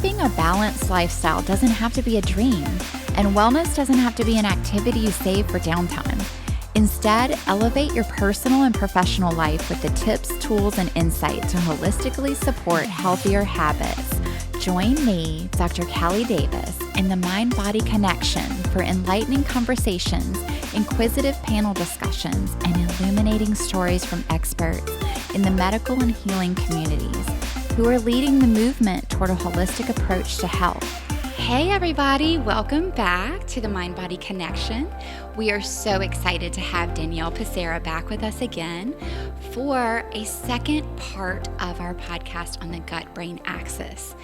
Living a balanced lifestyle doesn't have to be a dream, and wellness doesn't have to be an activity you save for downtime. Instead, elevate your personal and professional life with the tips, tools, and insight to holistically support healthier habits. Join me, Dr. Callie Davis, in the Mind-Body Connection for enlightening conversations, inquisitive panel discussions, and illuminating stories from experts in the medical and healing communities who are leading the movement toward a holistic approach to health. Hey everybody, welcome back to the Mind-Body Connection. We are so excited to have Danielle Paciera back with us again for a second part of our podcast on the gut-brain axis.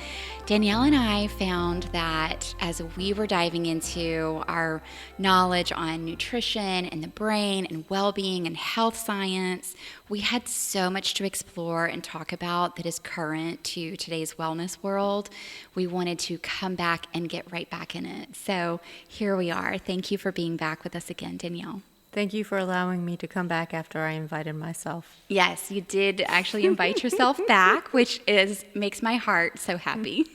Danielle and I found that as we were diving into our knowledge on nutrition and the brain and well-being and health science, we had so much to explore and talk about that is current to today's wellness world. We wanted to come back and get right back in it. So here we are. Thank you for being back with us again, Danielle. Thank you for allowing me to come back after I invited myself. Yes, you did actually invite yourself back, which makes my heart so happy.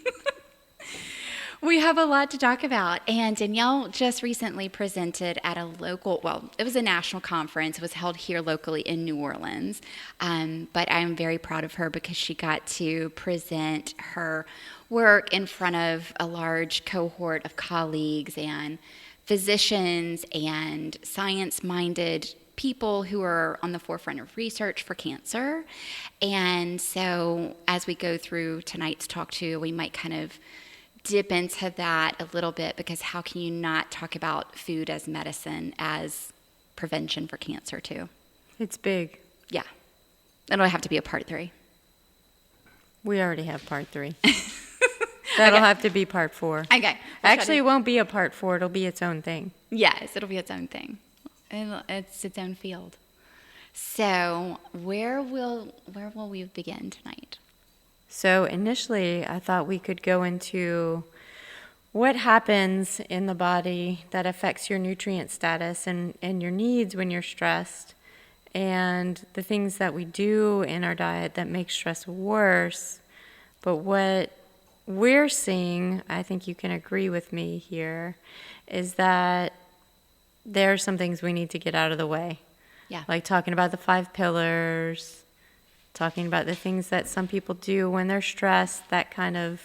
We have a lot to talk about, and Danielle just recently presented at it was a national conference. It was held here locally in New Orleans, but I'm very proud of her because she got to present her work in front of a large cohort of colleagues and physicians and science-minded people who are on the forefront of research for cancer. And so as we go through tonight's talk too, we might kind of dip into that a little bit, because how can you not talk about food as medicine, as prevention for cancer too? It's big. Yeah. It'll have to be a part 3. We already have part 3. That'll have to be part 4. Okay. Actually, it won't be a part 4. It'll be its own thing. Yes, it'll be its own thing. It's its own field. So where will we begin tonight? So initially, I thought we could go into what happens in the body that affects your nutrient status and your needs when you're stressed, and the things that we do in our diet that make stress worse. But what we're seeing, I think you can agree with me here, is that there are some things we need to get out of the way. Yeah. Like talking about the 5 pillars, talking about the things that some people do when they're stressed that kind of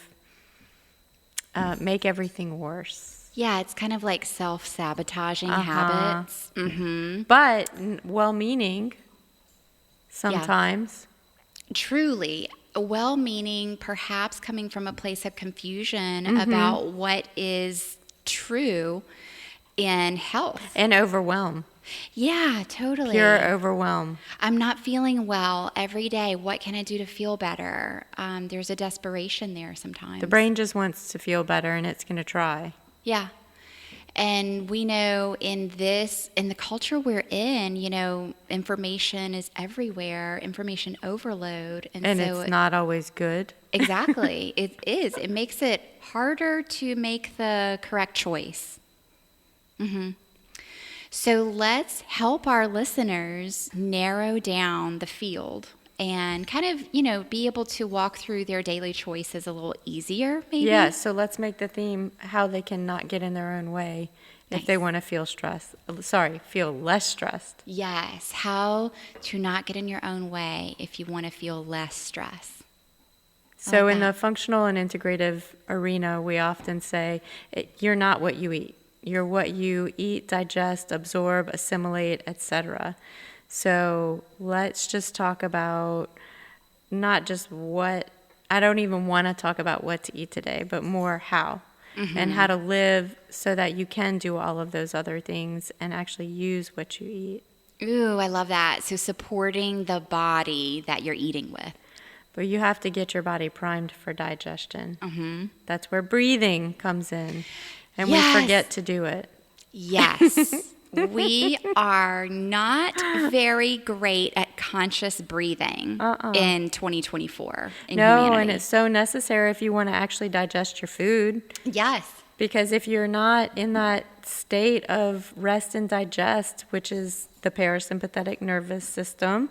make everything worse. Yeah, it's kind of like self-sabotaging habits. Mm-hmm. But well-meaning sometimes. Yeah. Truly. Well-meaning, perhaps coming from a place of confusion about what is true in health. And overwhelm. Yeah, totally. Pure overwhelm. I'm not feeling well every day. What can I do to feel better? There's a desperation there sometimes. The brain just wants to feel better, and it's going to try. Yeah. And we know in the culture we're in, information is everywhere, information overload. And so it's not always good. Exactly. It is. It makes it harder to make the correct choice. Mm-hmm. So let's help our listeners narrow down the field and kind of, be able to walk through their daily choices a little easier, maybe? Yeah, so let's make the theme how they can not get in their own way if they want to feel less stressed. Yes, how to not get in your own way if you want to feel less stress. So in the functional and integrative arena, we often say, you're not what you eat. You're what you eat, digest, absorb, assimilate, etc. So let's just talk about not just what, I don't even want to talk about what to eat today, but more how. And how to live so that you can do all of those other things and actually use what you eat. Ooh, I love that. So supporting the body that you're eating with. But you have to get your body primed for digestion. That's where breathing comes in. And we forget to do it. Yes. We are not very great at conscious breathing in 2024 in humanity. And it's so necessary if you want to actually digest your food. Yes. Because if you're not in that state of rest and digest, which is the parasympathetic nervous system,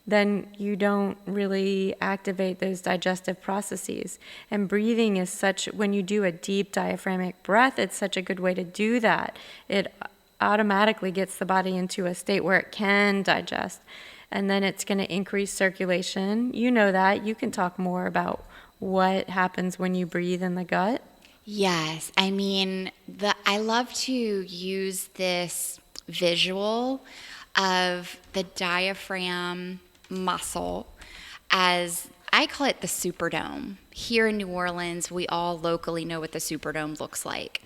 then you don't really activate those digestive processes. And breathing is when you do a deep diaphragmatic breath, it's such a good way to do that. It automatically gets the body into a state where it can digest. And then it's going to increase circulation. You know that. You can talk more about what happens when you breathe in the gut. Yes. I mean, I love to use this visual of the diaphragm muscle as, I call it the Superdome. Here in New Orleans, we all locally know what the Superdome looks like.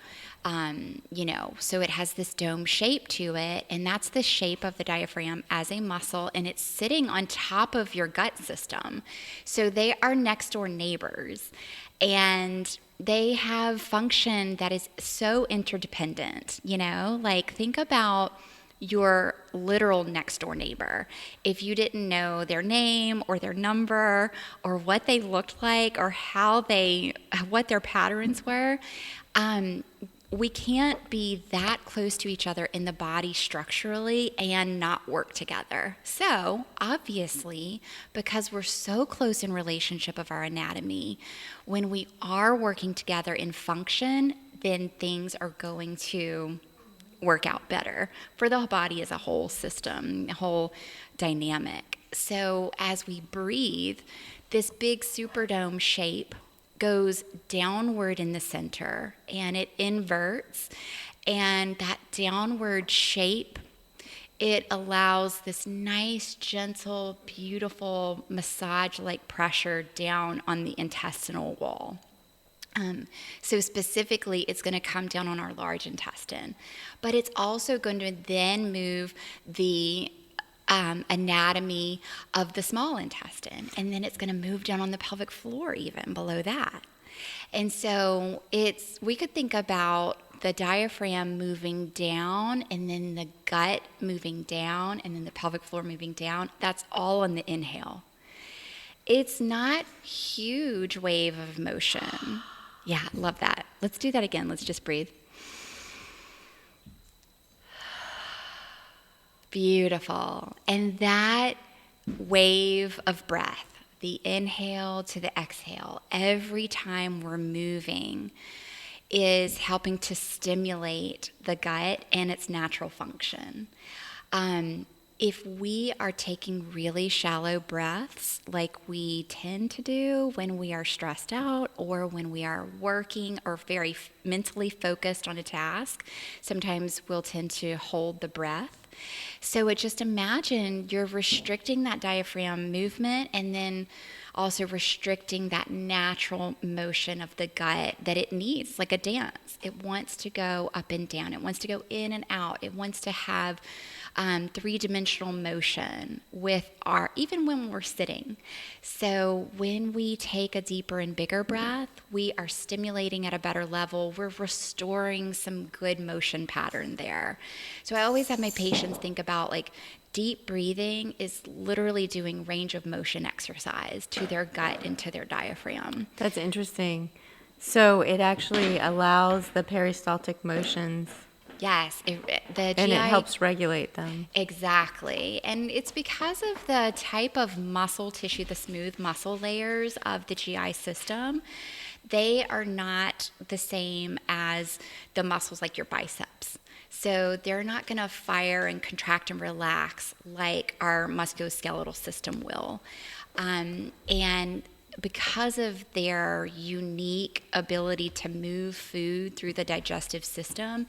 So it has this dome shape to it, and that's the shape of the diaphragm as a muscle, and it's sitting on top of your gut system. So they are next door neighbors, and they have function that is so interdependent, like think about your literal next door neighbor. If you didn't know their name or their number or what they looked like or what their patterns were, we can't be that close to each other in the body structurally and not work together. So obviously, because we're so close in relationship of our anatomy, when we are working together in function, then things are going to work out better for the body as a whole system, whole dynamic. So as we breathe, this big superdome shape goes downward in the center and it inverts, and that downward shape, it allows this nice, gentle, beautiful massage-like pressure down on the intestinal wall. So specifically, it's going to come down on our large intestine, but it's also going to then move the anatomy of the small intestine, and then it's going to move down on the pelvic floor even below that. And so we could think about the diaphragm moving down, and then the gut moving down, and then the pelvic floor moving down. That's all on the inhale. It's not huge wave of motion. Yeah, love that. Let's do that again. Let's just breathe. Beautiful. And that wave of breath, the inhale to the exhale, every time we're moving is helping to stimulate the gut and its natural function. If we are taking really shallow breaths like we tend to do when we are stressed out or when we are working or very mentally focused on a task, sometimes we'll tend to hold the breath. So just imagine you're restricting that diaphragm movement and then also restricting that natural motion of the gut that it needs, like a dance. It wants to go up and down. It wants to go in and out. It wants to have three-dimensional motion even when we're sitting. So when we take a deeper and bigger breath, we are stimulating at a better level. We're restoring some good motion pattern there. So I always have my patients think about deep breathing is literally doing range of motion exercise to their gut and to their diaphragm. That's interesting. So it actually allows the peristaltic motions. Yes, the GI, and it helps regulate them. Exactly. And it's because of the type of muscle tissue, the smooth muscle layers of the GI system. They are not the same as the muscles like your biceps. So they're not going to fire and contract and relax like our musculoskeletal system will. And because of their unique ability to move food through the digestive system,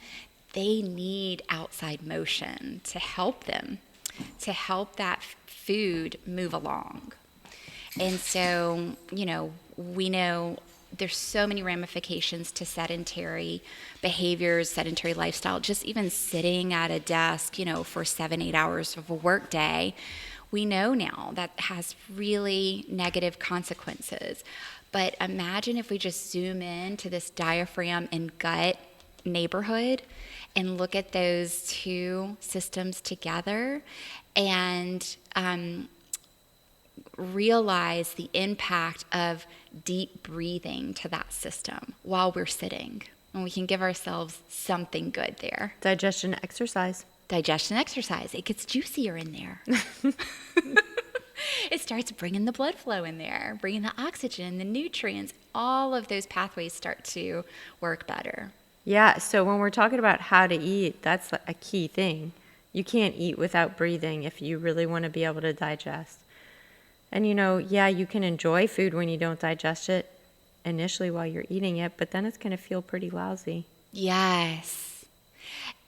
they need outside motion to help them, to help that food move along. And so, we know there's so many ramifications to sedentary behaviors, sedentary lifestyle, just even sitting at a desk, for 7-8 hours of a work day. We know now that has really negative consequences. But imagine if we just zoom in to this diaphragm and gut neighborhood and look at those two systems together and realize the impact of deep breathing to that system while we're sitting. And we can give ourselves something good there. Digestion exercise. It gets juicier in there. It starts bringing the blood flow in there, bringing the oxygen, the nutrients. All of those pathways start to work better. Yeah, so when we're talking about how to eat, that's a key thing. You can't eat without breathing if you really want to be able to digest. And yeah, you can enjoy food when you don't digest it initially while you're eating it, but then it's going to feel pretty lousy. Yes.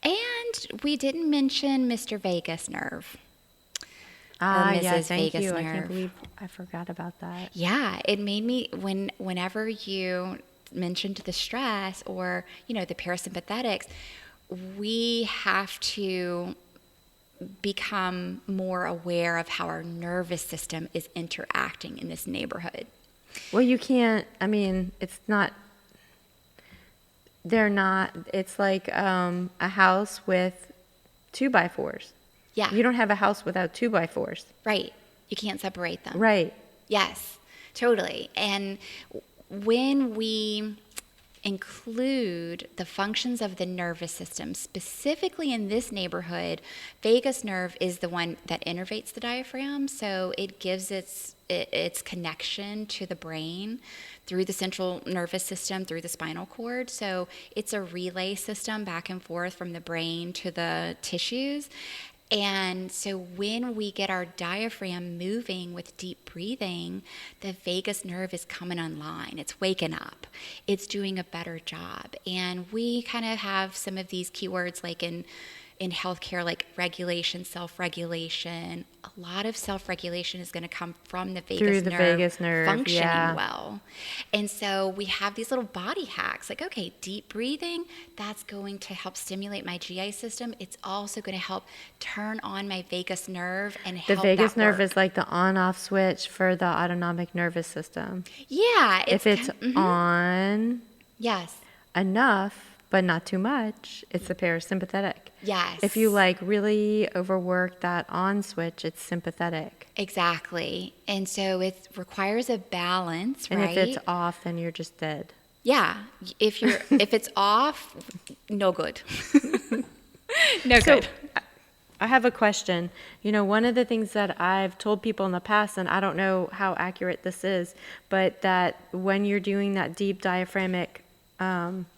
And we didn't mention Mr. Vagus nerve. Or Mrs. Yeah, thank Vagus you. nerve. I can't believe I forgot about that. Yeah, it made me, whenever you mentioned the stress or, the parasympathetics, we have to become more aware of how our nervous system is interacting in this neighborhood. Well, you can't, it's like a house with 2x4s. Yeah. You don't have a house without 2x4s. Right. You can't separate them. Right. Yes, totally. And when we include the functions of the nervous system, specifically in this neighborhood, vagus nerve is the one that innervates the diaphragm. So it gives its connection to the brain through the central nervous system, through the spinal cord. So it's a relay system back and forth from the brain to the tissues. And so when we get our diaphragm moving with deep breathing, the vagus nerve is coming online. It's waking up. It's doing a better job. And we kind of have some of these keywords like in healthcare, like regulation, self-regulation. A lot of self-regulation is going to come from the vagus nerve functioning well. And so we have these little body hacks like, okay, deep breathing, that's going to help stimulate my GI system. It's also going to help turn on my vagus nerve and help The vagus that nerve work. is like the on-off switch for the autonomic nervous system. Yeah. If it's on Yes. enough, but not too much, it's the parasympathetic. Yes. If you really overwork that on switch, it's sympathetic. Exactly. And so it requires a balance, And right? if it's off, then you're just dead. Yeah. If it's off, no good. No So, good. I have a question. One of the things that I've told people in the past, and I don't know how accurate this is, but that when you're doing that deep diaphragmatic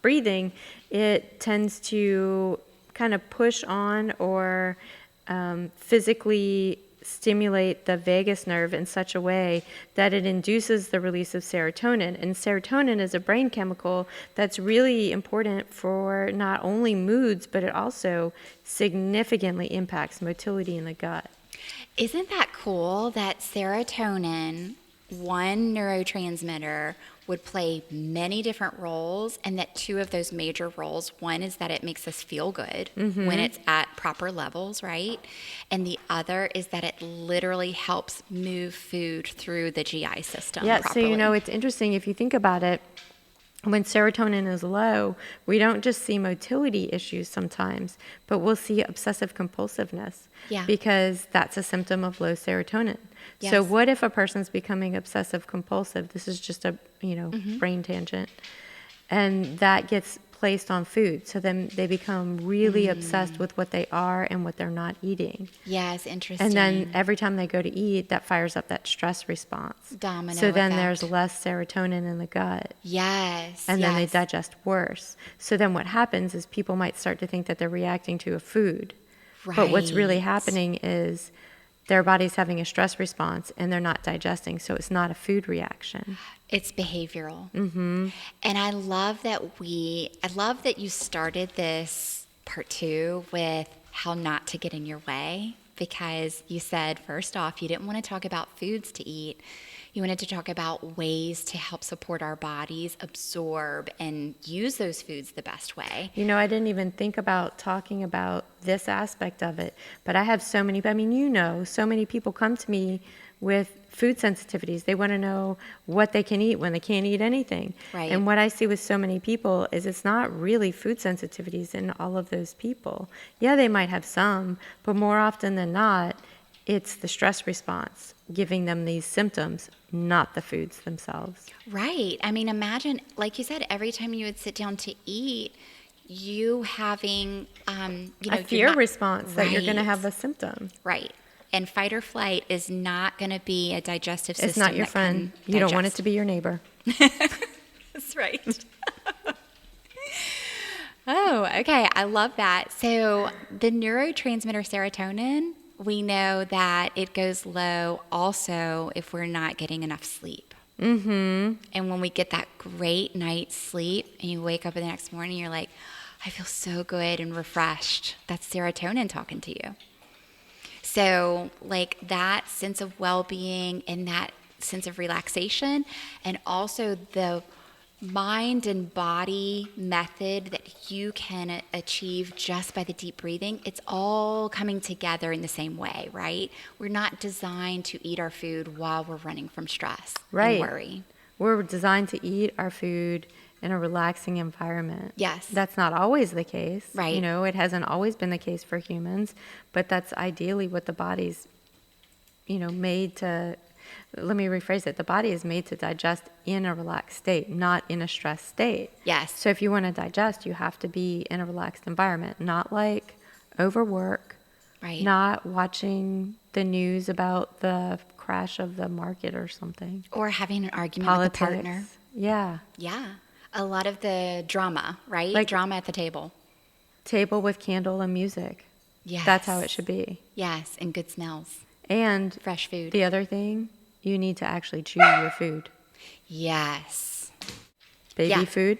breathing, it tends to kind of push on or physically stimulate the vagus nerve in such a way that it induces the release of serotonin. And serotonin is a brain chemical that's really important for not only moods, but it also significantly impacts motility in the gut. Isn't that cool that serotonin, one neurotransmitter, would play many different roles, and that two of those major roles, one is that it makes us feel good when it's at proper levels, right? And the other is that it literally helps move food through the GI system properly. So it's interesting if you think about it. When serotonin is low, we don't just see motility issues sometimes, but we'll see obsessive compulsiveness because that's a symptom of low serotonin. Yes. So what if a person's becoming obsessive compulsive? This is just a brain tangent. And that gets placed on food. So then they become really obsessed with what they are and what they're not eating. Yes, interesting. And then every time they go to eat, that fires up that stress response. Domino So then effect. there's less serotonin in the gut. Yes. And then they digest worse. So then what happens is people might start to think that they're reacting to a food. Right. But what's really happening is their body's having a stress response and they're not digesting. So it's not a food reaction. It's behavioral. And I love that you started this part 2 with how not to get in your way, because you said, first off, you didn't want to talk about foods to eat. You wanted to talk about ways to help support our bodies absorb and use those foods the best way. I didn't even think about talking about this aspect of it, but I have so many people come to me with food sensitivities. They want to know what they can eat when they can't eat anything. Right. And what I see with so many people is it's not really food sensitivities in all of those people. Yeah, they might have some, but more often than not, it's the stress response giving them these symptoms, not the foods themselves. Right. I mean, imagine, like you said, every time you would sit down to eat, you having, a fear response that you're going to have a symptom. Right. And fight or flight is not going to be a digestive system. It's not your friend. You don't want it to be your neighbor. That's right. Oh, okay. I love that. So the neurotransmitter serotonin, we know that it goes low also if we're not getting enough sleep. Mm-hmm. And when we get that great night's sleep and you wake up the next morning, you're like, I feel so good and refreshed. That's serotonin talking to you. So like that sense of well-being and that sense of relaxation, and also the mind and body method that you can achieve just by the deep breathing, it's all coming together in the same way, right? We're not designed to eat our food while we're running from stress and worry. We're designed to eat our food in a relaxing environment. Yes. That's not always the case. Right. You know, it hasn't always been the case for humans, but that's ideally what the body's, made to. Let me rephrase it. The body is made to digest in a relaxed state, not in a stressed state. Yes. So if you want to digest, you have to be in a relaxed environment, not like overwork, Right. not watching the news about the crash of the market or something. Or having an argument Politics. with a partner. Yeah. Yeah. A lot of the drama, right? Like- Drama at the table. Table with candle and music. Yes. That's how it should be. Yes. And good smells. And Fresh food. the other thing, you need to actually chew your food. Yes. Baby Yeah. food,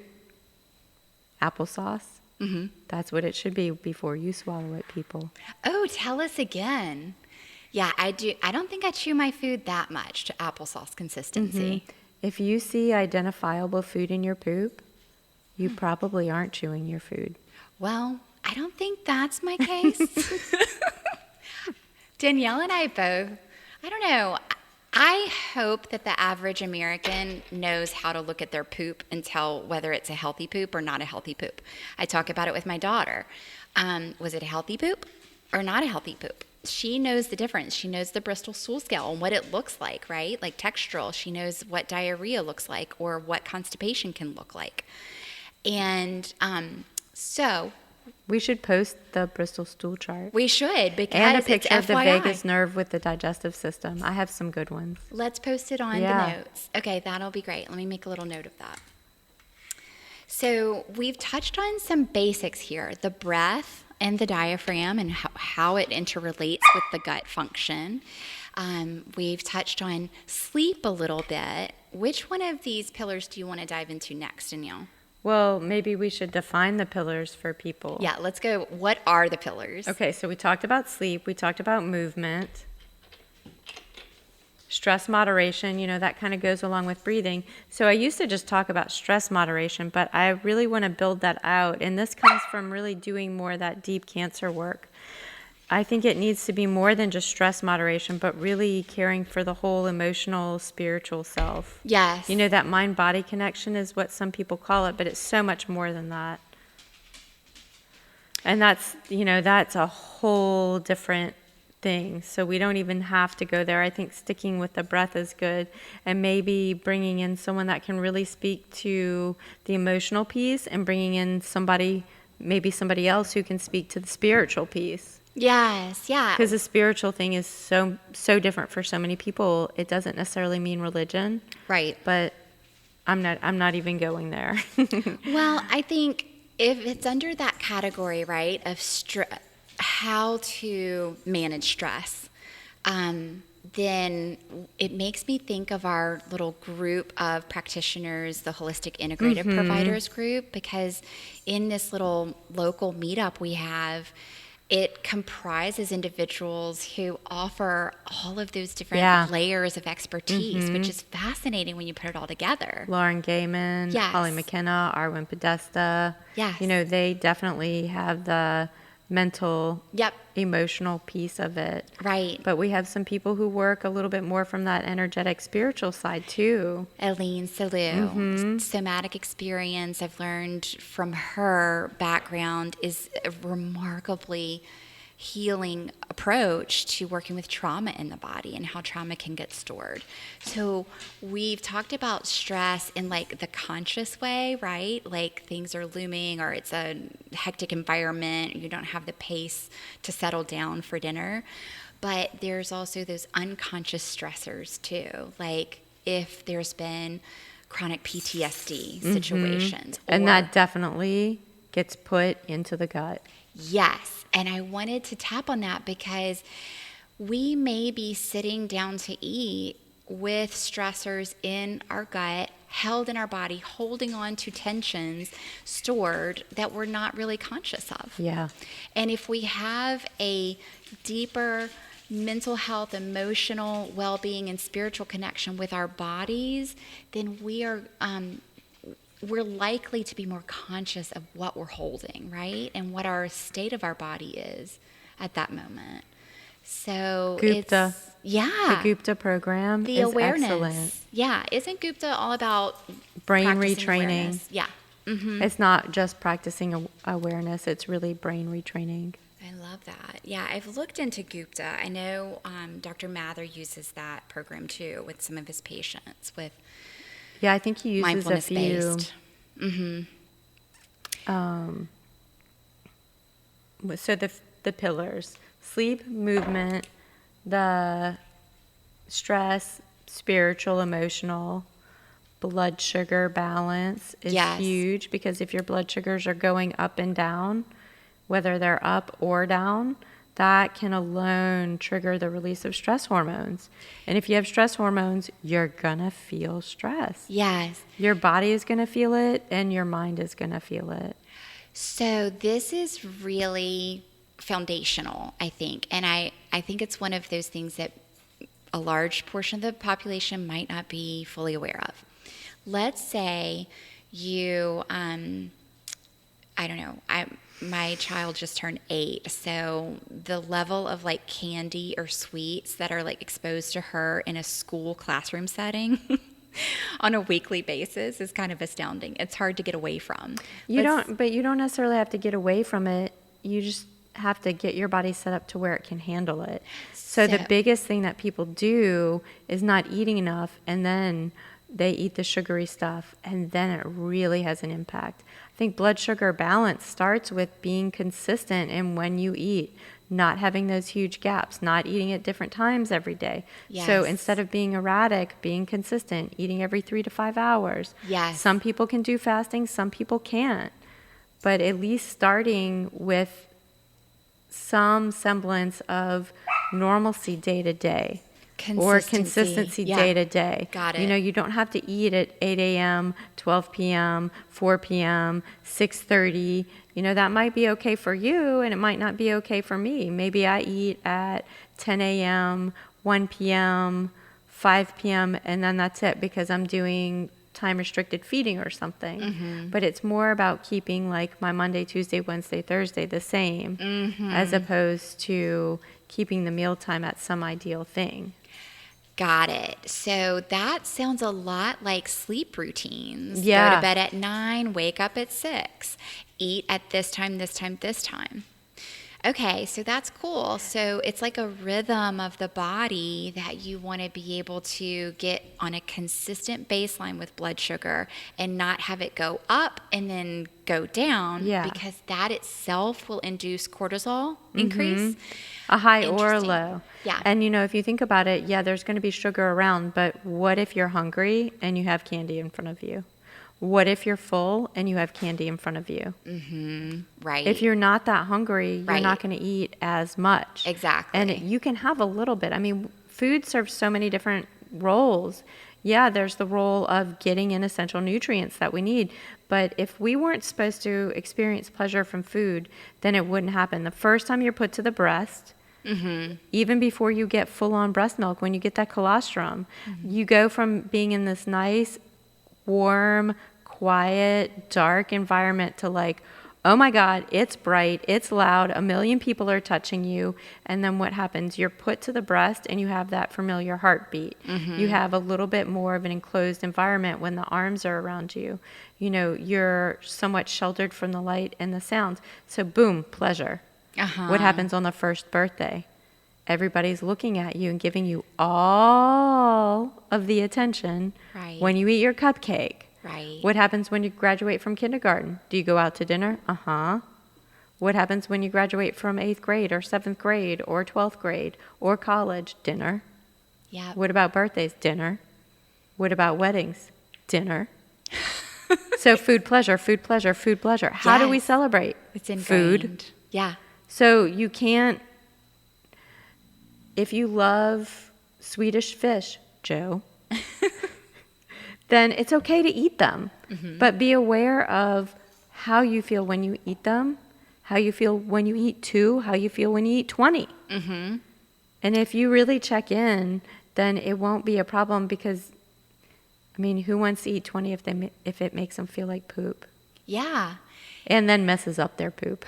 applesauce. Mm-hmm. That's what it should be before you swallow it, people. Oh, tell us again. Yeah, I do. I don't think I chew my food that much to applesauce consistency. If you see identifiable food in your poop, you probably aren't chewing your food. Well, I don't think that's my case. Danielle and I both, I don't know. I hope that the average American knows how to look at their poop and tell whether it's a healthy poop or not a healthy poop. I talk about it with my daughter. Was it a healthy poop or not a healthy poop? She knows the difference. She knows the Bristol stool scale and what it looks like, right? Like textural. She knows what diarrhea looks like or what constipation can look like. And so We should post the Bristol stool chart. we should, because And a it's picture of the FYI. vagus nerve with the digestive system. I have some good ones. Let's post it on Yeah. the notes. Okay, that'll be great. Let me make a little note of that. So we've touched on some basics here, the breath and the diaphragm and how it interrelates with the gut function. We've touched on sleep a little bit. Which one of these pillars do you want to dive into next, Danielle? Well, maybe we should define the pillars for people. Yeah, let's go. What are the pillars? Okay, so we talked about sleep. We talked about movement. Stress moderation, that kind of goes along with breathing. So I used to just talk about stress moderation, but I really want to build that out. And this comes from really doing more of that deep cancer work. I think it needs to be more than just stress moderation, but really caring for the whole emotional, spiritual self. Yes. That mind-body connection is what some people call it, but it's so much more than that. And that's a whole different thing. So we don't even have to go there. I think sticking with the breath is good, and maybe bringing in someone that can really speak to the emotional piece, and bringing in maybe somebody else who can speak to the spiritual piece. Yes, yeah. Because the spiritual thing is so different for so many people. It doesn't necessarily mean religion. Right. But I'm not even going there. Well, I think if it's under that category, right, of how to manage stress, then it makes me think of our little group of practitioners, the Holistic Integrative Providers group, because in this little local meetup we have, it comprises individuals who offer all of those different layers of expertise, which is fascinating when you put it all together. Lauren Gaiman, Yes. Holly McKenna, Arwen Podesta. Yes. They definitely have the mental, emotional piece of it. Right. But we have some people who work a little bit more from that energetic, spiritual side too. Aline Salou, somatic experience, I've learned from her background, is a remarkably healing approach to working with trauma in the body and how trauma can get stored. So we've talked about stress in like the conscious way, right? Like things are looming, or it's a hectic environment, you don't have the pace to settle down for dinner. But there's also those unconscious stressors too, like if there's been chronic PTSD situations. And that definitely gets put into the gut. Yes. And I wanted to tap on that because we may be sitting down to eat with stressors in our gut, held in our body, holding on to tensions stored that we're not really conscious of. Yeah. And if we have a deeper mental health, emotional well-being, and spiritual connection with our bodies, then we're likely to be more conscious of what we're holding, right? And what our state of our body is at that moment. So Gupta. The Gupta program is awareness. excellent. Yeah. Isn't Gupta all about brain practicing retraining? Awareness? Yeah. Mm-hmm. It's not just practicing awareness. It's really brain retraining. I love that. Yeah, I've looked into Gupta. I know Dr. Mather uses that program too with some of his patients with I think he uses a few. Mindfulness-based. Mm-hmm. So the pillars: sleep, movement, the stress, spiritual, emotional, blood sugar balance is huge, because if your blood sugars are going up and down, whether they're up or down, that can alone trigger the release of stress hormones. And if you have stress hormones, you're gonna feel stress. Yes. Your body is gonna feel it, and your mind is gonna feel it. So this is really foundational, I think. And I think it's one of those things that a large portion of the population might not be fully aware of. Let's say you, I don't know, my child just turned 8, so the level of like candy or sweets that are like exposed to her in a school classroom setting on a weekly basis is kind of astounding. It's hard to get away from. But you don't necessarily have to get away from it. You just have to get your body set up to where it can handle it. So the biggest thing that people do is not eating enough, and then they eat the sugary stuff, and then it really has an impact. I think blood sugar balance starts with being consistent in when you eat, not having those huge gaps, not eating at different times every day. Yes. So instead of being erratic, being consistent, eating every 3 to 5 hours. Yes. Some people can do fasting, some people can't. But at least starting with some semblance of normalcy day to day. Or consistency day to day. Got it. You know, you don't have to eat at 8 a.m., 12 p.m., 4 p.m., 6:30. You know, that might be okay for you, and it might not be okay for me. Maybe I eat at 10 a.m., 1 p.m., 5 p.m., and then that's it, because I'm doing time-restricted feeding or something. Mm-hmm. But it's more about keeping like my Monday, Tuesday, Wednesday, Thursday the same, as opposed to keeping the mealtime at some ideal thing. Got it. So that sounds a lot like sleep routines. Yeah. Go to bed at 9, wake up at 6, eat at this time, this time, this time. Okay, so that's cool. So it's like a rhythm of the body that you want to be able to get on a consistent baseline with blood sugar and not have it go up and then go down, because that itself will induce cortisol increase. A high or a low. Yeah. And, you know, if you think about it, there's going to be sugar around, but what if you're hungry and you have candy in front of you? What if you're full and you have candy in front of you? Right. If you're not that hungry, you're not going to eat as much. Exactly. And you can have a little bit. I mean, food serves so many different roles. Yeah, there's the role of getting in essential nutrients that we need. But if we weren't supposed to experience pleasure from food, then it wouldn't happen. The first time you're put to the breast, even before you get full-on breast milk, when you get that colostrum, you go from being in this nice, warm, quiet, dark environment to like, oh my God, it's bright, it's loud, a million people are touching you. And then what happens? You're put to the breast and you have that familiar heartbeat. You have a little bit more of an enclosed environment when the arms are around you. You know, you're somewhat sheltered from the light and the sounds. So boom, pleasure. What happens on the first birthday? Everybody's looking at you and giving you all of the attention when you eat your cupcake. Right. What happens when you graduate from kindergarten? Do you go out to dinner? What happens when you graduate from 8th grade or 7th grade or 12th grade or college? Dinner. Yeah. What about birthdays? Dinner. What about weddings? Dinner. So food, pleasure, food, pleasure, food, pleasure. How do we Yes. celebrate? It's ingrained. Food. Yeah. So you can't, if you love Swedish fish, Joe, then it's okay to eat them. But be aware of how you feel when you eat them, how you feel when you eat 2, how you feel when you eat 20. And if you really check in, then it won't be a problem because, I mean, who wants to eat 20 if it makes them feel like poop? Yeah. And then messes up their poop.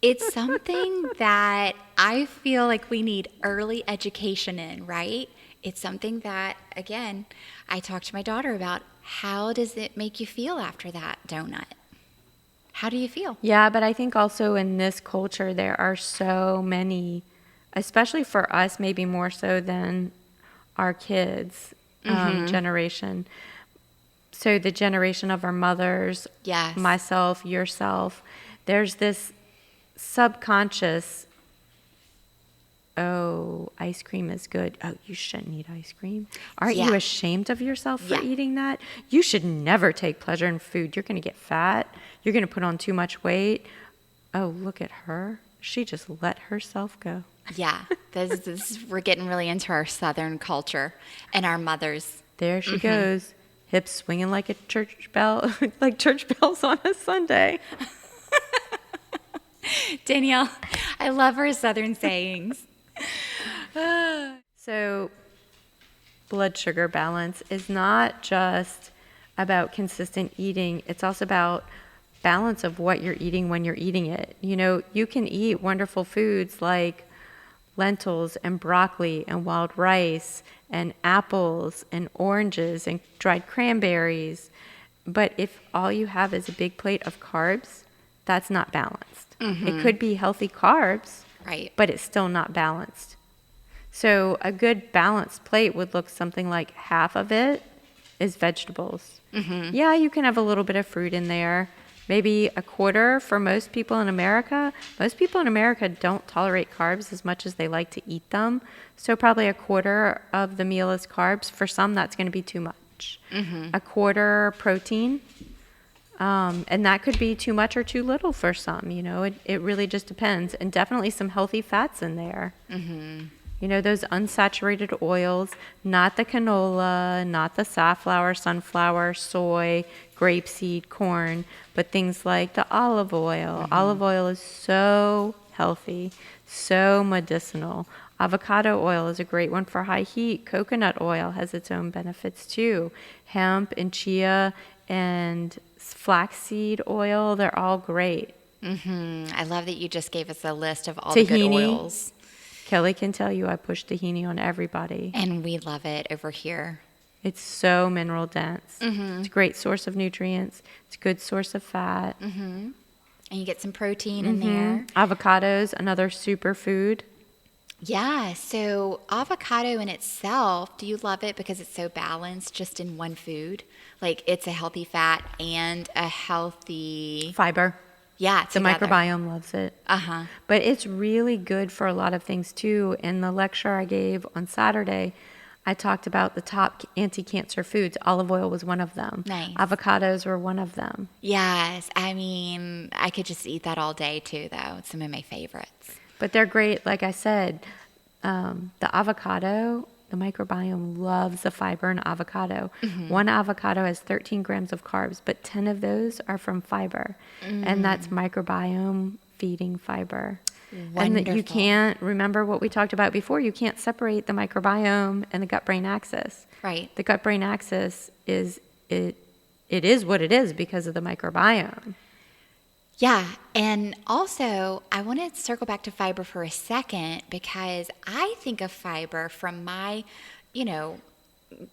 It's something that I feel like we need early education in, right? It's something that, again, I talk to my daughter about. How does it make you feel after that donut? How do you feel? Yeah, but I think also in this culture, there are so many, especially for us, maybe more so than our kids' generation. So the generation of our mothers, Yes. myself, yourself, there's this subconscious, oh, ice cream is good. Oh, you shouldn't eat ice cream. Aren't you Yeah. ashamed of yourself for Yeah. eating that? You should never take pleasure in food. You're going to get fat. You're going to put on too much weight. Oh, look at her. She just let herself go. Yeah. We're getting really into our Southern culture and our mothers. There she goes, hips swinging like a church bell, like church bells on a Sunday. Danielle, I love her Southern sayings. So blood sugar balance is not just about consistent eating. It's also about balance of what you're eating when you're eating it. You know, you can eat wonderful foods like lentils and broccoli and wild rice and apples and oranges and dried cranberries. But if all you have is a big plate of carbs, that's not balanced. It could be healthy carbs, Right. but it's still not balanced. So a good balanced plate would look something like half of it is vegetables. Yeah, you can have a little bit of fruit in there. Maybe a quarter for most people in America. Most people in America don't tolerate carbs as much as they like to eat them. So probably a quarter of the meal is carbs. For some, that's going to be too much. A quarter protein. And that could be too much or too little for some, you know, it really just depends. And definitely some healthy fats in there. You know, those unsaturated oils, not the canola, not the safflower, sunflower, soy, grapeseed, corn, but things like the olive oil. Olive oil is so healthy, so medicinal. Avocado oil is a great one for high heat. Coconut oil has its own benefits too. Hemp and chia and flaxseed oil, they're all great. I love that you just gave us a list of all the good Tahini. oils. Kelly can tell you I push tahini on everybody. And we love it over here. It's so mineral dense. It's a great source of nutrients. It's a good source of fat. And you get some protein in there. Avocados, another superfood. Yeah, so avocado in itself, do you love it because it's so balanced just in one food? Like it's a healthy fat and a healthy, Fiber. yeah, The together. microbiome loves it. Uh-huh. But it's really good for a lot of things too. In the lecture I gave on Saturday, I talked about the top anti-cancer foods. Olive oil was one of them. Nice. Avocados were one of them. Yes, I mean, I could just eat that all day too, though. It's some of my favorites. But they're great. Like I said, the avocado, the microbiome loves the fiber in avocado. One avocado has 13 grams of carbs, but 10 of those are from fiber. And that's microbiome feeding fiber. And that you Wonderful. can't, remember what we talked about before, you can't separate the microbiome and the gut-brain axis. Right. The gut-brain axis is, it is what it is because of the microbiome. Yeah, and also I want to circle back to fiber for a second because I think of fiber from my,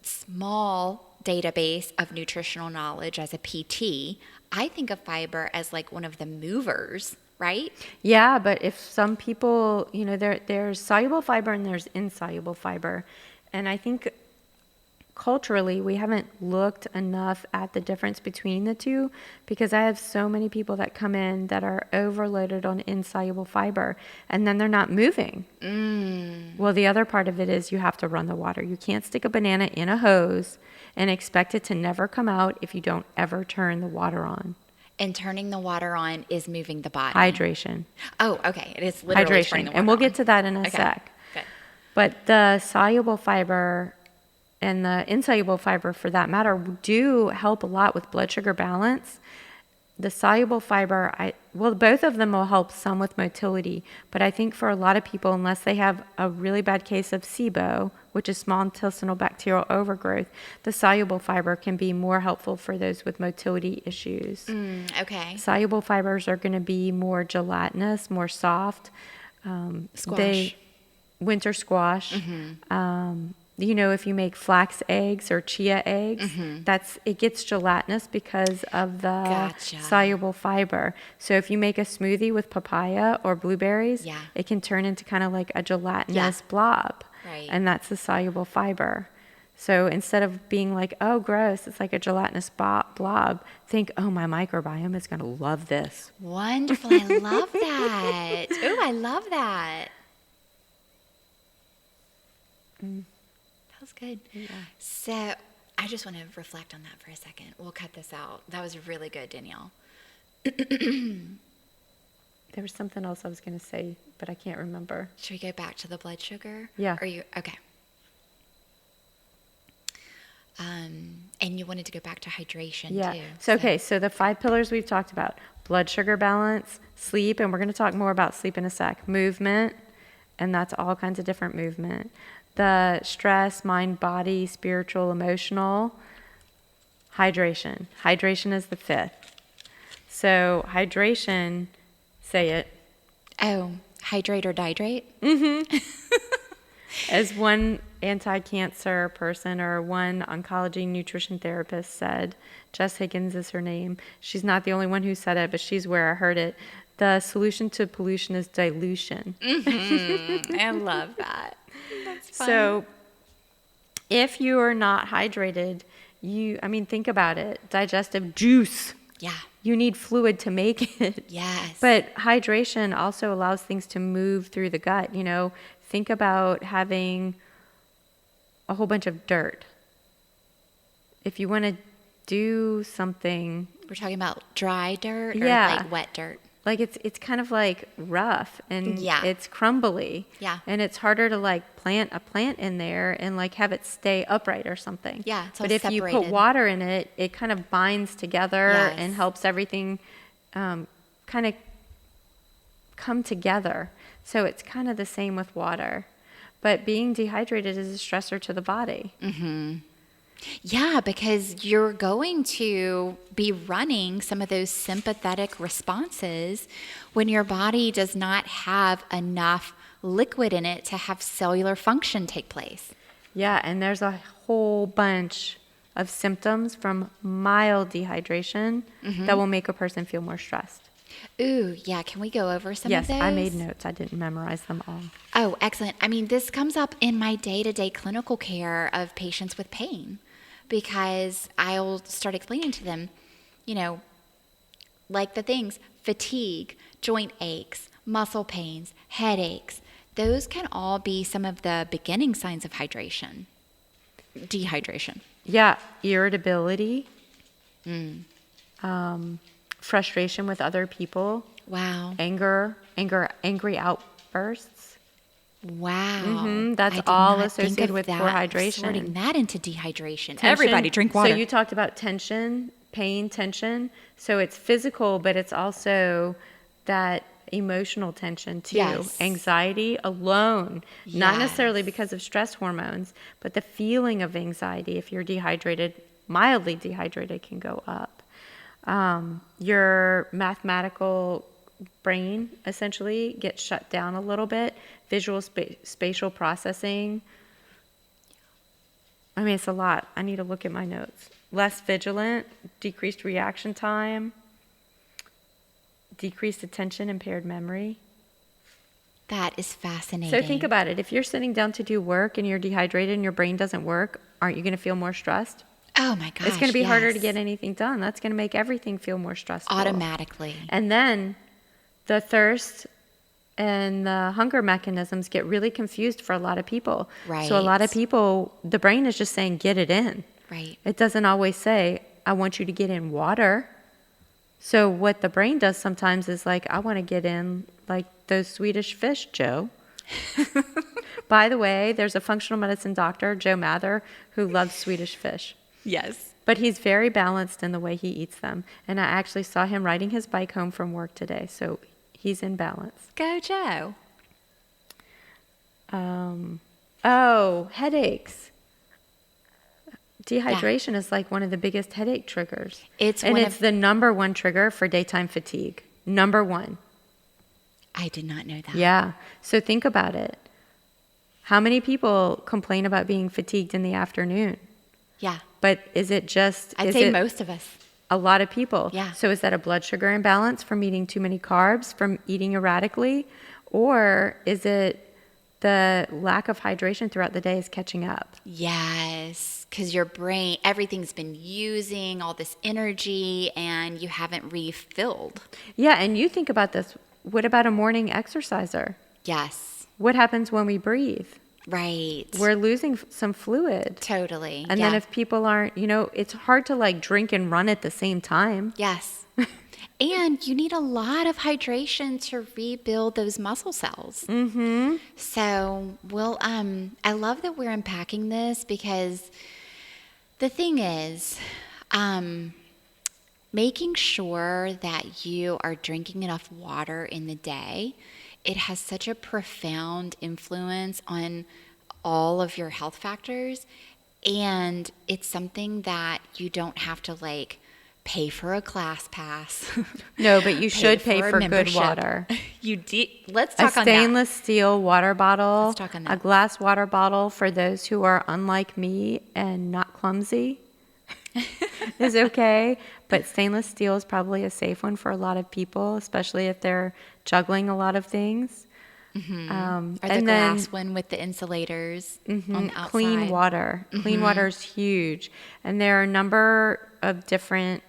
small database of nutritional knowledge as a PT. I think of fiber as like one of the movers, right? Yeah, but if some people, there's soluble fiber and there's insoluble fiber. And I think culturally, we haven't looked enough at the difference between the two, because I have so many people that come in that are overloaded on insoluble fiber, and then they're not moving. Well, the other part of it is you have to run the water. You can't stick a banana in a hose and expect it to never come out if you don't ever turn the water on. And turning the water on is moving the body. Hydration. Oh, okay. It is literally turning the water And we'll on. get to that in a Okay. sec. Good. But the soluble fiber and the insoluble fiber, for that matter, do help a lot with blood sugar balance. The soluble fiber, both of them will help some with motility, but I think for a lot of people, unless they have a really bad case of SIBO, which is small intestinal bacterial overgrowth, the soluble fiber can be more helpful for those with motility issues. Okay. Soluble fibers are going to be more gelatinous, more soft. Squash. Winter squash. If you make flax eggs or chia eggs, it gets gelatinous because of the Gotcha. soluble fiber. So if you make a smoothie with papaya or blueberries, Yeah. it can turn into kind of like a gelatinous blob. Right. And that's the soluble fiber. So instead of being like, oh, gross, it's like a gelatinous blob, think, oh, my microbiome is going to love this. Wonderful. I love that. Ooh, I love that. That was good. Yeah. So I just want to reflect on that for a second. We'll cut this out. That was really good, Danielle. There was something else I was going to say, but I can't remember. Should we go back to the blood sugar? Yeah. Are you okay? And you wanted to go back to hydration too. So the 5 pillars we've talked about: blood sugar balance, sleep, and we're going to talk more about sleep in a sec. Movement, and that's all kinds of different movement. The stress, mind, body, spiritual, emotional. Hydration. Hydration is the 5th. So hydration, say it. Oh, hydrate or dihydrate? As one anti-cancer person or one oncology nutrition therapist said, Jess Higgins is her name. She's not the only one who said it, but she's where I heard it. The solution to pollution is dilution. I love that. That's fun. So if you are not hydrated, think about it. Digestive juice. Yeah. You need fluid to make it. Yes. But hydration also allows things to move through the gut. Think about having a whole bunch of dirt. If you want to do something, we're talking about dry dirt or like wet dirt? Like it's kind of like rough and Yeah. it's crumbly. Yeah. And it's harder to like plant a plant in there and like have it stay upright or something. Yeah, it's all but if you put separated. water in it, it kind of binds together Yes. and helps everything kind of come together. So it's kind of the same with water. But being dehydrated is a stressor to the body. Yeah, because you're going to be running some of those sympathetic responses when your body does not have enough liquid in it to have cellular function take place. Yeah, and there's a whole bunch of symptoms from mild dehydration that will make a person feel more stressed. Ooh, yeah. Can we go over some of those? Yes, I made notes. I didn't memorize them all. Oh, excellent. This comes up in my day-to-day clinical care of patients with pain, because I'll start explaining to them, like the things: fatigue, joint aches, muscle pains, headaches. Those can all be some of the beginning signs of dehydration. Yeah, irritability, frustration with other people. Wow. Angry outbursts. Wow. That's I did all not associated think of with that, poor hydration. Sorting that into dehydration. Tension. Everybody drink water. So you talked about tension, pain, tension. So it's physical, but it's also that emotional tension too. Yes. Anxiety alone, not Yes. necessarily because of stress hormones, but the feeling of anxiety, if you're dehydrated, mildly dehydrated, can go up. Your mathematical brain essentially gets shut down a little bit. Visual spatial processing. It's a lot. I need to look at my notes. Less vigilant, decreased reaction time, decreased attention, impaired memory. That is fascinating. So think about it. If you're sitting down to do work and you're dehydrated and your brain doesn't work, aren't you going to feel more stressed? Oh my gosh. It's going to be harder to yes. get anything done. That's going to make everything feel more stressful. Automatically. And then the thirst and the hunger mechanisms get really confused for a lot of people. Right. So a lot of people, the brain is just saying, get it in. Right. It doesn't always say, I want you to get in water. So what the brain does sometimes is like, I want to get in like those Swedish fish, Joe. By the way, there's a functional medicine doctor, Joe Mather, who loves Swedish fish. Yes. But he's very balanced in the way he eats them. And I actually saw him riding his bike home from work today. So he's in balance. Go, Joe. Headaches. Dehydration is like one of the biggest headache triggers. It's the number one trigger for daytime fatigue. Number one. I did not know that. Yeah. So think about it. How many people complain about being fatigued in the afternoon? Yeah. But is it just... I'd say most of us. A lot of people. Yeah. So is that a blood sugar imbalance from eating too many carbs, from eating erratically? Or is it the lack of hydration throughout the day is catching up? Yes, because your brain, everything's been using all this energy and you haven't refilled. Yeah, and you think about this. What about a morning exerciser? Yes. What happens when we breathe? Right. We're losing some fluid. Totally. And then if people aren't, it's hard to like drink and run at the same time. Yes. And you need a lot of hydration to rebuild those muscle cells. Mm-hmm. So I love that we're unpacking this because the thing is, making sure that you are drinking enough water in the day, it has such a profound influence on all of your health factors. And it's something that you don't have to like pay for a class pass. No, but you should pay for good water. Let's talk on that. A stainless steel water bottle. Let's talk on that. A glass water bottle for those who are unlike me and not clumsy is okay. But stainless steel is probably a safe one for a lot of people, especially if they're juggling a lot of things. Mm-hmm. Or the glass one with the insulators on the outside. Clean water. Mm-hmm. Clean water is huge. And there are a number of different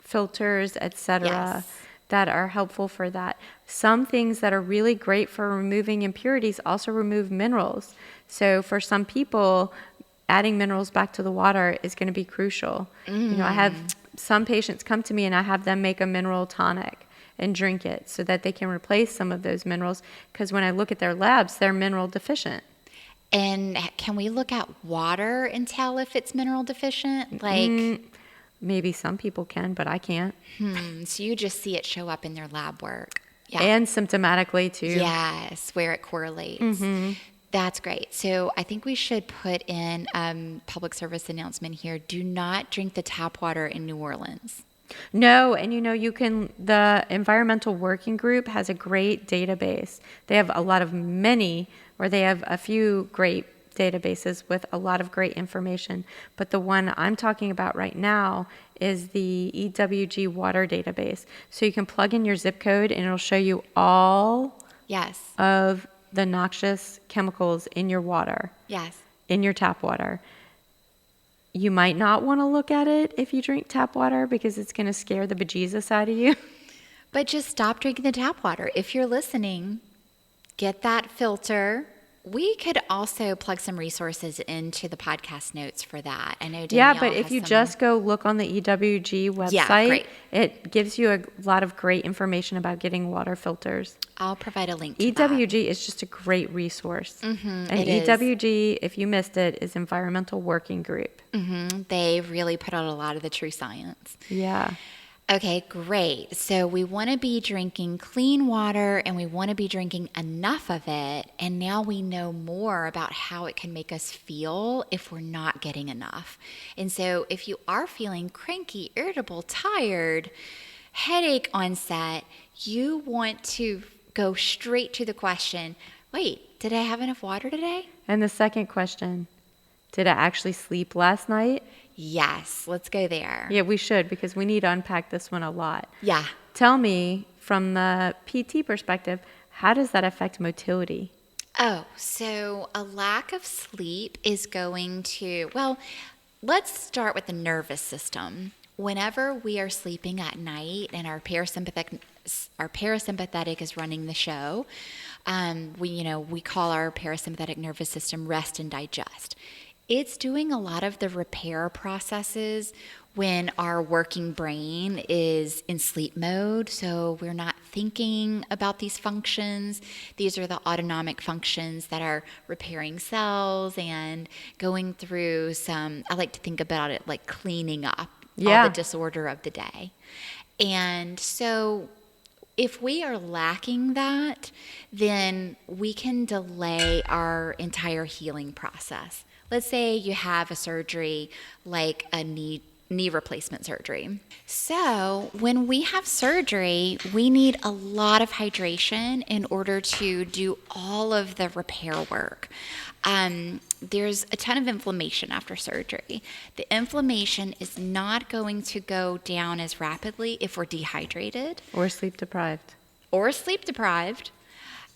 filters, etc., that are helpful for that. Some things that are really great for removing impurities also remove minerals. So for some people, adding minerals back to the water is going to be crucial. I have some patients come to me and I have them make a mineral tonic and drink it so that they can replace some of those minerals, because when I look at their labs, they're mineral deficient. And can we look at water and tell if it's mineral deficient? Like maybe some people can, but I can't. So you just see it show up in their lab work. Yeah. And symptomatically too. Yes, where it correlates. Mm-hmm. That's great. So I think we should put in public service announcement here. Do not drink the tap water in New Orleans. No, and the Environmental Working Group has a great database. They have they have a few great databases with a lot of great information. But the one I'm talking about right now is the EWG water database. So you can plug in your zip code and it'll show you all of the noxious chemicals in your water. Yes. In your tap water. You might not want to look at it if you drink tap water because it's going to scare the bejesus out of you. But just stop drinking the tap water. If you're listening, get that filter. We could also plug some resources into the podcast notes for that. I know Danielle but if you just go look on the EWG website, it gives you a lot of great information about getting water filters. I'll provide a link to EWG that. is just a great resource. Mm-hmm, and EWG, if you missed it, is Environmental Working Group. Mm-hmm. They really put out a lot of the true science. Yeah. Okay, great. So we want to be drinking clean water and we want to be drinking enough of it. And now we know more about how it can make us feel if we're not getting enough. And so if you are feeling cranky, irritable, tired, headache onset, you want to go straight to the question, wait, did I have enough water today? And the second question, did I actually sleep last night? Yes, let's go there. Yeah, we should, because we need to unpack this one a lot. Yeah. Tell me, from the PT perspective, how does that affect motility? Oh, so a lack of sleep is going to, well, let's start with the nervous system. Whenever we are sleeping at night and our parasympathetic is running the show, we call our parasympathetic nervous system rest and digest. It's doing a lot of the repair processes when our working brain is in sleep mode. So we're not thinking about these functions. These are the autonomic functions that are repairing cells and going through I like to think about it like cleaning up all the disorder of the day. And so if we are lacking that, then we can delay our entire healing process. Let's say you have a surgery like a knee replacement surgery. So when we have surgery, we need a lot of hydration in order to do all of the repair work. There's a ton of inflammation after surgery. The inflammation is not going to go down as rapidly if we're dehydrated. Or sleep deprived.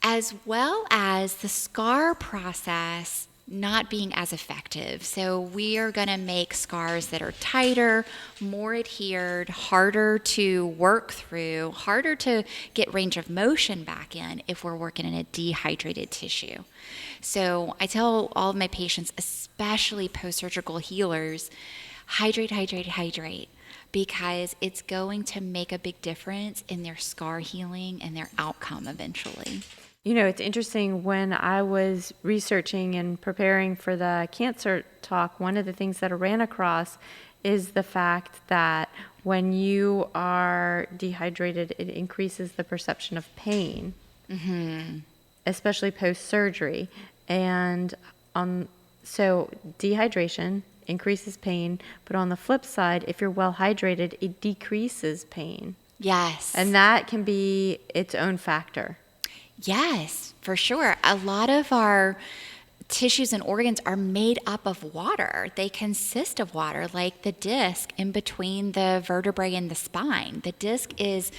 As well as the scar process not being as effective. So we are going to make scars that are tighter, more adhered, harder to work through, harder to get range of motion back in if we're working in a dehydrated tissue. So I tell all of my patients, especially post-surgical healers, hydrate, because it's going to make a big difference in their scar healing and their outcome eventually. You know, it's interesting, when I was researching and preparing for the cancer talk, one of the things that I ran across is the fact that when you are dehydrated, it increases the perception of pain, especially post-surgery. And so dehydration increases pain, but on the flip side, if you're well hydrated, it decreases pain. Yes. And that can be its own factor. Yes, for sure. A lot of our tissues and organs are made up of water. They consist of water, like the disc in between the vertebrae and the spine. The disc is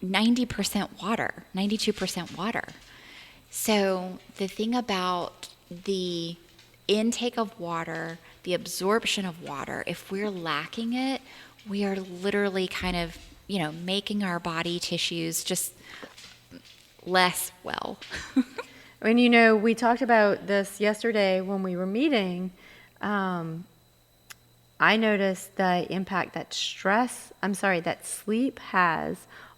90% water, 92% water. So the thing about the intake of water, the absorption of water, if we're lacking it, we are literally kind of, making our body tissues just less well. And we talked about this yesterday when we were meeting. I noticed the impact that sleep has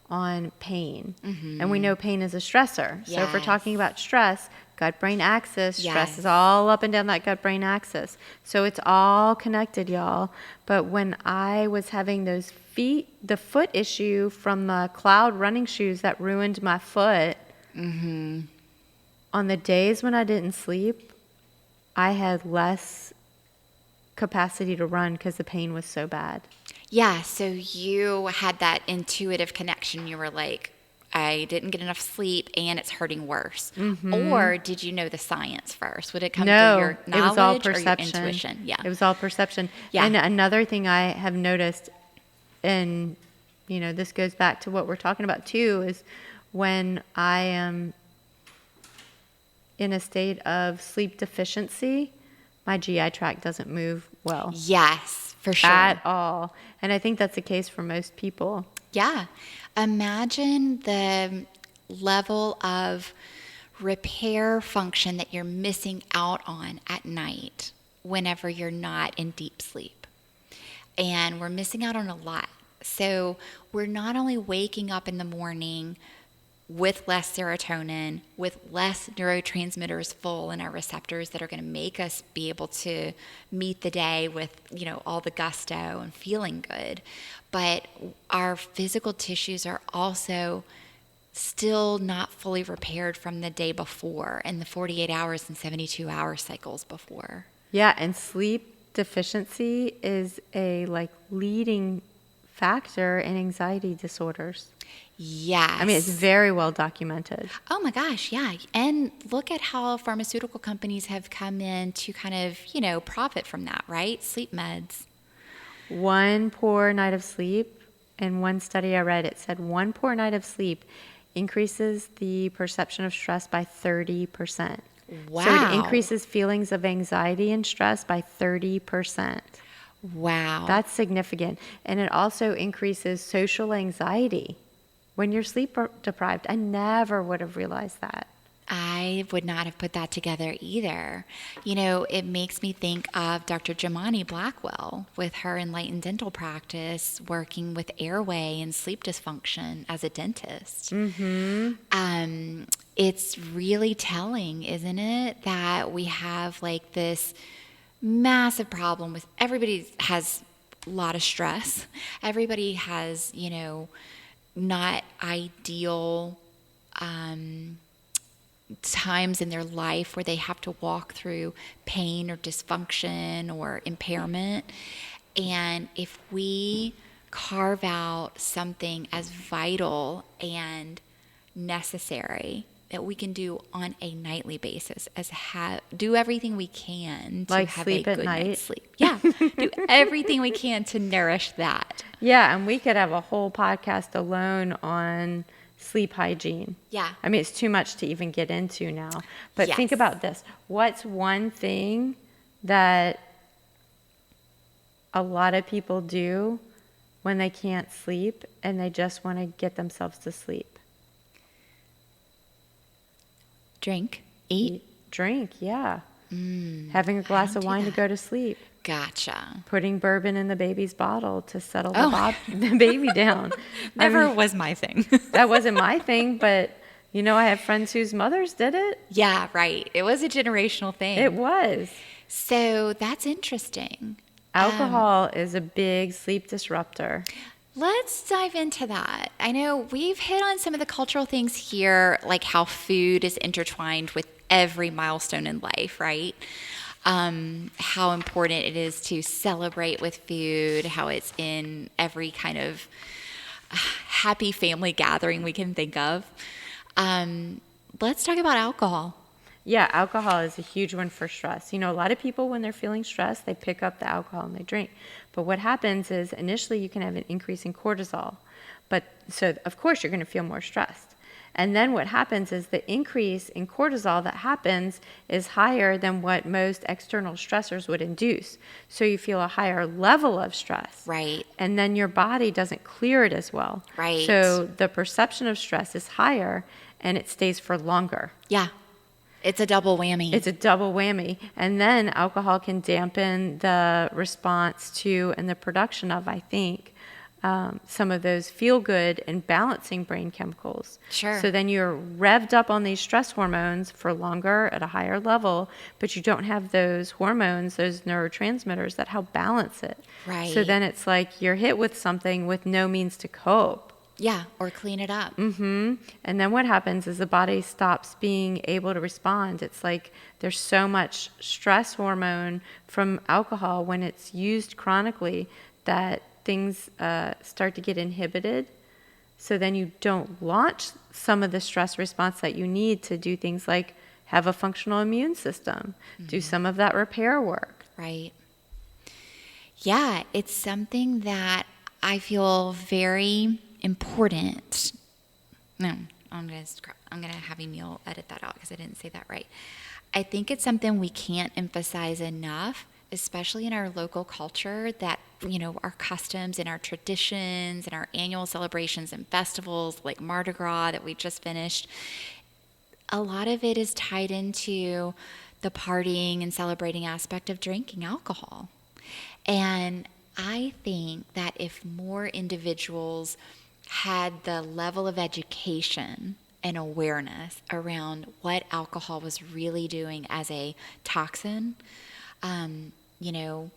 on pain. And we know pain is a stressor. So if we're talking about stress, gut-brain axis, stress is all up and down that gut-brain axis. So it's all connected, y'all. But when I was having the foot issue from the cloud running shoes that ruined my foot, on the days when I didn't sleep, I had less capacity to run because the pain was so bad. Yeah, so you had that intuitive connection. You were like, I didn't get enough sleep and it's hurting worse. Or did you know the science first? Would it come through your knowledge, it was all perception. Or your intuition? Yeah. It was all perception. Yeah. And another thing I have noticed, and this goes back to what we're talking about too, is when I am in a state of sleep deficiency, my GI tract doesn't move well. Yes, for sure. At all. And I think that's the case for most people. Yeah. Imagine the level of repair function that you're missing out on at night whenever you're not in deep sleep. And we're missing out on a lot. So we're not only waking up in the morning with less serotonin, with less neurotransmitters full in our receptors that are going to make us be able to meet the day with, all the gusto and feeling good. But our physical tissues are also still not fully repaired from the day before and the 48 hours and 72-hour cycles before. Yeah, and sleep deficiency is a leading factor in anxiety disorders. Yes. I mean, it's very well documented. Oh my gosh, yeah. And look at how pharmaceutical companies have come in to kind of, profit from that, right? Sleep meds. One poor night of sleep, in one study I read, it said one poor night of sleep increases the perception of stress by 30%. Wow. So it increases feelings of anxiety and stress by 30%. Wow. That's significant. And it also increases social anxiety when you're sleep deprived. I never would have realized that. I would not have put that together either. You know, it makes me think of Dr. Jamani Blackwell with her Enlightened Dental practice, working with airway and sleep dysfunction as a dentist. Mm-hmm. It's really telling, isn't it, that we have like this massive problem with everybody has a lot of stress. Everybody has, you know, not ideal times in their life where they have to walk through pain or dysfunction or impairment. And if we carve out something as vital and necessary that we can do on a nightly basis, as do everything we can to like have sleep a at good night. night's sleep. Yeah, do everything we can to nourish that. Yeah, and we could have a whole podcast alone on sleep hygiene. Yeah. I mean, it's too much to even get into now. But think Yes. about this. What's one thing that a lot of people do when they can't sleep and they just want to get themselves to sleep? Drink, eat. Drink, yeah. Having a glass don't of do wine to that. go to sleep. Gotcha. Putting bourbon in the baby's bottle to settle Oh. the baby down. I Never mean, was my thing. that wasn't my thing, but you know, I have friends whose mothers did it. Yeah, right. It was a generational thing. It was. So that's interesting. Alcohol is a big sleep disruptor. Let's dive into that. I know we've hit on some of the cultural things here, like how food is intertwined with every milestone in life, right? How important it is to celebrate with food, how it's in every kind of happy family gathering we can think of. Let's talk about alcohol. Yeah, alcohol is a huge one for stress. You know, a lot of people, when they're feeling stressed, they pick up the alcohol and they drink. But what happens is initially you can have an increase in cortisol. So, of course, you're going to feel more stressed. And then what happens is the increase in cortisol that happens is higher than what most external stressors would induce. So you feel a higher level of stress. Right. And then your body doesn't clear it as well. Right. So the perception of stress is higher and it stays for longer. Yeah. It's a double whammy. It's a double whammy. And then alcohol can dampen the response to and the production of, I think, some of those feel-good and balancing brain chemicals. Sure. So then you're revved up on these stress hormones for longer at a higher level, but you don't have those hormones, those neurotransmitters that help balance it. Right. So then it's like you're hit with something with no means to cope. Yeah, or clean it up. And then what happens is the body stops being able to respond. It's like there's so much stress hormone from alcohol when it's used chronically that things start to get inhibited. So then you don't launch some of the stress response that you need to do things like have a functional immune system, do some of that repair work. Right. Yeah, it's something that I feel very important. No, I'm gonna have Emil edit that out because I didn't say that right. I think it's something we can't emphasize enough, especially in our local culture, that, you know, our customs and our traditions and our annual celebrations and festivals like Mardi Gras that we just finished, a lot of it is tied into the partying and celebrating aspect of drinking alcohol. And I think that if more individuals had the level of education and awareness around what alcohol was really doing as a toxin, you know,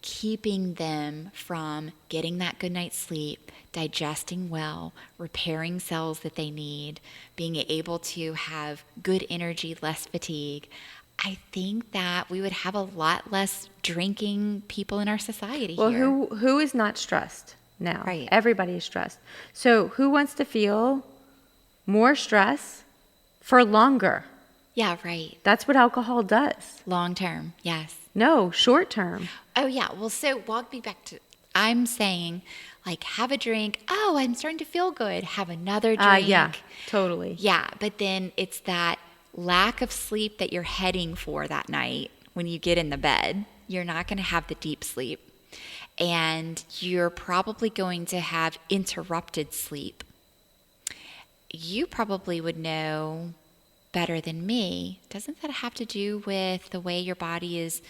keeping them from getting that good night's sleep, digesting well, repairing cells that they need, being able to have good energy, less fatigue, I think that we would have a lot less drinking people in our society Well, here. who is not stressed now? Right. Everybody is stressed. So who wants to feel more stress for longer? Yeah, right. That's what alcohol does. Long term, yes. No, short term. Oh, yeah. Well, so walk me back to, I'm saying, Like, have a drink. Oh, I'm starting to feel good. Have another drink. Yeah, totally. Yeah, but then it's that lack of sleep that you're heading for that night when you get in the bed. You're not going to have the deep sleep. And you're probably going to have interrupted sleep. You probably would know better than me. Doesn't that have to do with the way your body is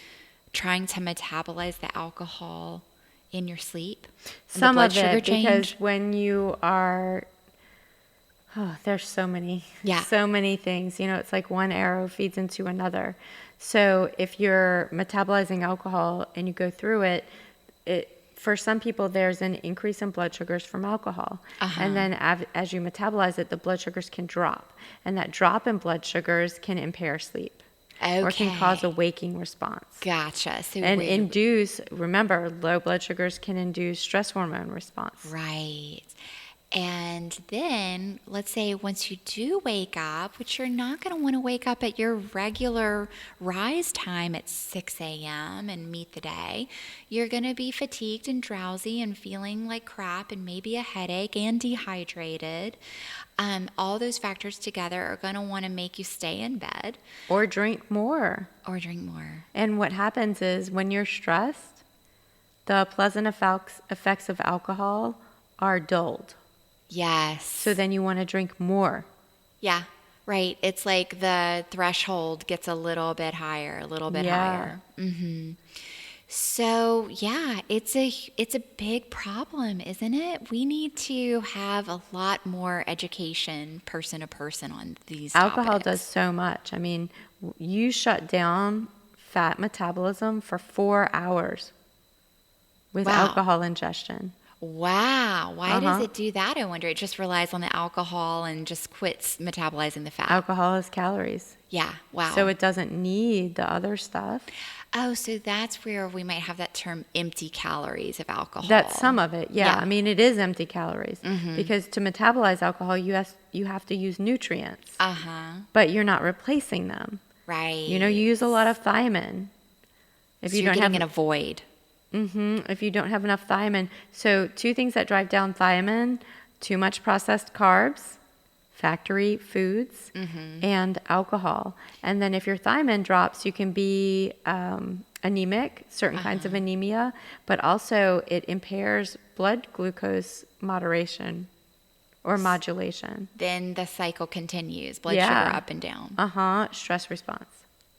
trying to metabolize the alcohol in your sleep? Some of it, because when you are, there's so many things. It's like one arrow feeds into another. So if you're metabolizing alcohol and you go through it, for some people, there's an increase in blood sugars from alcohol. And then as you metabolize it, the blood sugars can drop. And that drop in blood sugars can impair sleep. Okay. Or can cause a waking response. Gotcha. So remember, low blood sugars can induce stress hormone response. Right. And then let's say once you do wake up, which you're not going to want to wake up at your regular rise time at 6 a.m. and meet the day, you're going to be fatigued and drowsy and feeling like crap and maybe a headache and dehydrated. All those factors together are going to want to make you stay in bed. Or drink more. And what happens is when you're stressed, the pleasant effects of alcohol are dulled. Yes. So then you want to drink more. Yeah, right. It's like the threshold gets a little bit higher, higher. Mm-hmm. So yeah, it's a big problem, isn't it? We need to have a lot more education person to person on these topics. Alcohol does so much. I mean, you shut down fat metabolism for 4 hours with alcohol ingestion. Wow. Why does it do that? I wonder. It just relies on the alcohol and just quits metabolizing the fat. Alcohol is calories. Yeah. Wow. So it doesn't need the other stuff. Oh, so that's where we might have that term empty calories of alcohol. That's some of it. Yeah. I mean, it is empty calories because to metabolize alcohol, you have to use nutrients. But you're not replacing them. Right. You use a lot of thiamine. If so you don't have in a void. If you don't have enough thiamine. So 2 things that drive down thiamine: too much processed carbs, factory foods, and alcohol. And then if your thiamine drops, you can be anemic, certain kinds of anemia, but also it impairs blood glucose moderation or modulation. Then the cycle continues, blood sugar up and down. Stress response.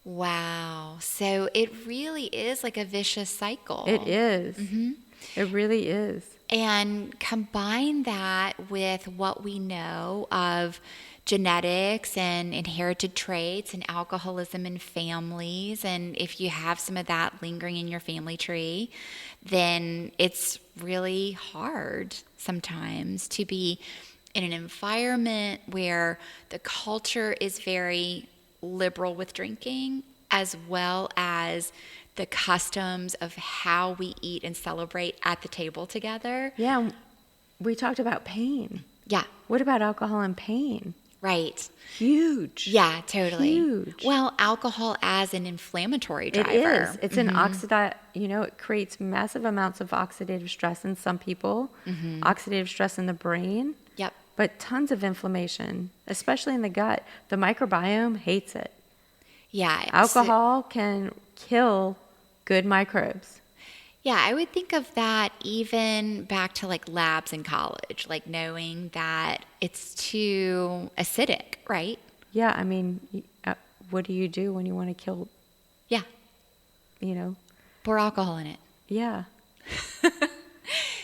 Wow. So it really is like a vicious cycle. It is. It really is. And combine that with what we know of genetics and inherited traits and alcoholism in families. And if you have some of that lingering in your family tree, then it's really hard sometimes to be in an environment where the culture is very liberal with drinking, as well as the customs of how we eat and celebrate at the table together. Yeah, we talked about pain. Yeah. What about alcohol and pain? Right. Huge. Yeah, totally. Huge. Well, alcohol as an inflammatory driver. It is. It's an it creates massive amounts of oxidative stress in some people, oxidative stress in the brain. Yep. But tons of inflammation, especially in the gut. The microbiome hates it. Yeah. Alcohol can kill good microbes. Yeah, I would think of that even back to like labs in college, like knowing that it's too acidic, right? Yeah, I mean, what do you do when you want to kill? Yeah. Pour alcohol in it. Yeah.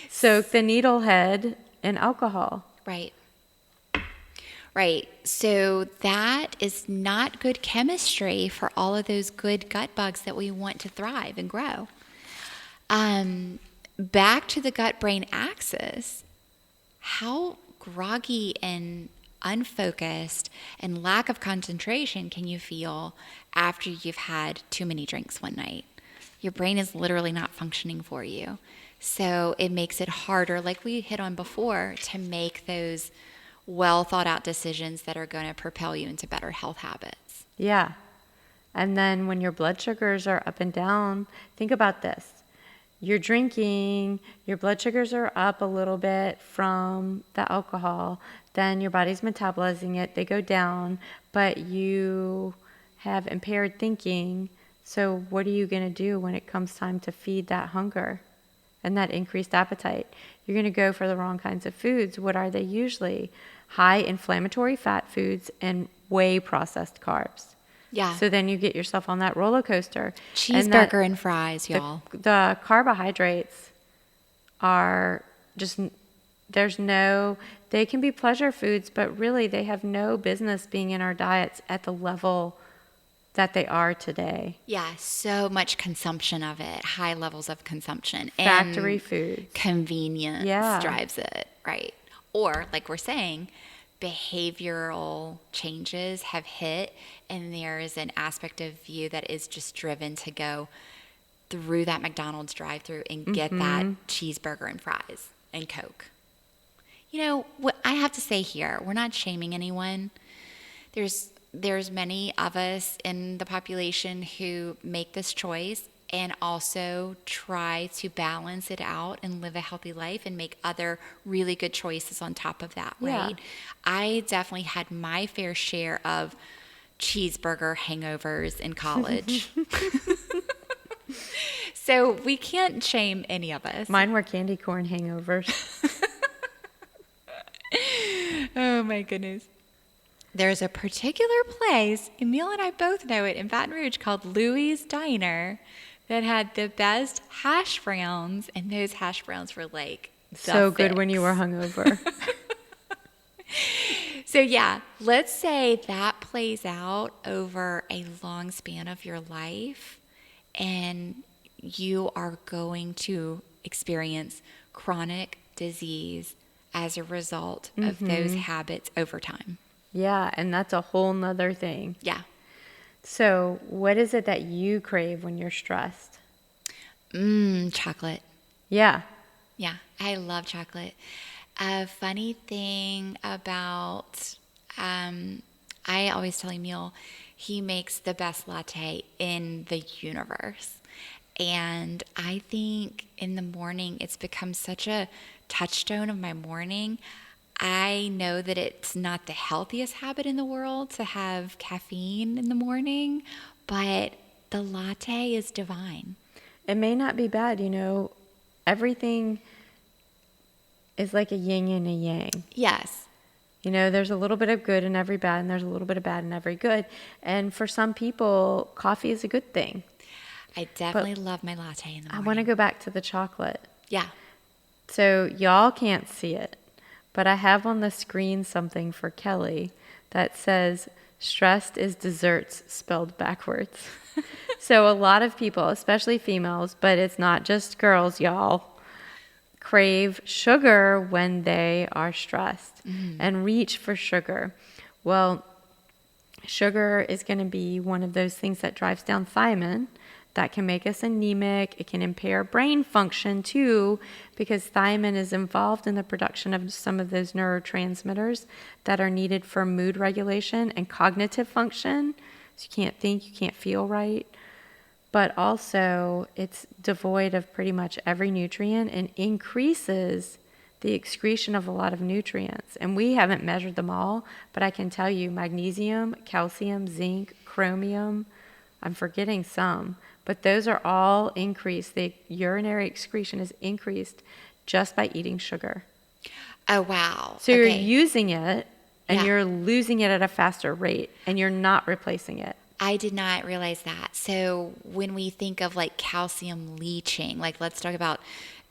Soak the needlehead in alcohol. Right. Right. So that is not good chemistry for all of those good gut bugs that we want to thrive and grow. Back to the gut-brain axis, how groggy and unfocused and lack of concentration can you feel after you've had too many drinks one night? Your brain is literally not functioning for you. So it makes it harder, like we hit on before, to make those well thought out decisions that are going to propel you into better health habits. Yeah. And then when your blood sugars are up and down, think about this. you're drinking, your blood sugars are up a little bit from the alcohol, then your body's metabolizing it, they go down, but you have impaired thinking. So what are you going to do when it comes time to feed that hunger and that increased appetite? You're going to go for the wrong kinds of foods. What are they usually? High inflammatory fat foods and way processed carbs. Yeah. So then you get yourself on that roller coaster. Cheeseburger and fries, y'all. The carbohydrates are just, they can be pleasure foods, but really they have no business being in our diets at the level that they are today. Yeah, so much consumption of it, high levels of consumption. Factory and foods. Convenience Yeah. drives it, right? Or, like we're saying, behavioral changes have hit, and there is an aspect of you that is just driven to go through that McDonald's drive-thru and get that cheeseburger and fries and Coke. You know, what I have to say here, we're not shaming anyone. There's many of us in the population who make this choice and also try to balance it out and live a healthy life and make other really good choices on top of that, right? Yeah. I definitely had my fair share of cheeseburger hangovers in college. So we can't shame any of us. Mine were candy corn hangovers. Oh my goodness. There's a particular place, Emil and I both know it, in Baton Rouge called Louie's Diner that had the best hash browns, and those hash browns were like So good when you were hungover. So yeah, let's say that plays out over a long span of your life, and you are going to experience chronic disease as a result of those habits over time. Yeah, and that's a whole nother thing. Yeah. So what is it that you crave when you're stressed? Chocolate. Yeah. Yeah, I love chocolate. A funny thing about, I always tell Emil, he makes the best latte in the universe. And I think in the morning, it's become such a touchstone of my morning. I know that it's not the healthiest habit in the world to have caffeine in the morning, but the latte is divine. It may not be bad, everything is like a yin and a yang. Yes. There's a little bit of good in every bad, and there's a little bit of bad in every good. And for some people, coffee is a good thing. I definitely love my latte in the morning. I want to go back to the chocolate. Yeah. So y'all can't see it, but I have on the screen something for Kelly that says, stressed is desserts spelled backwards. So a lot of people, especially females, but it's not just girls, y'all, crave sugar when they are stressed and reach for sugar. Well, sugar is going to be one of those things that drives down thiamine. That can make us anemic. It can impair brain function too, because thiamine is involved in the production of some of those neurotransmitters that are needed for mood regulation and cognitive function. So you can't think, you can't feel right. But also, it's devoid of pretty much every nutrient and increases the excretion of a lot of nutrients. And we haven't measured them all, but I can tell you magnesium, calcium, zinc, chromium, I'm forgetting some, but those are all increased. The urinary excretion is increased just by eating sugar. Oh, wow. So you're using it and Yeah. you're losing it at a faster rate and you're not replacing it. I did not realize that. So when we think of like calcium leaching, like let's talk about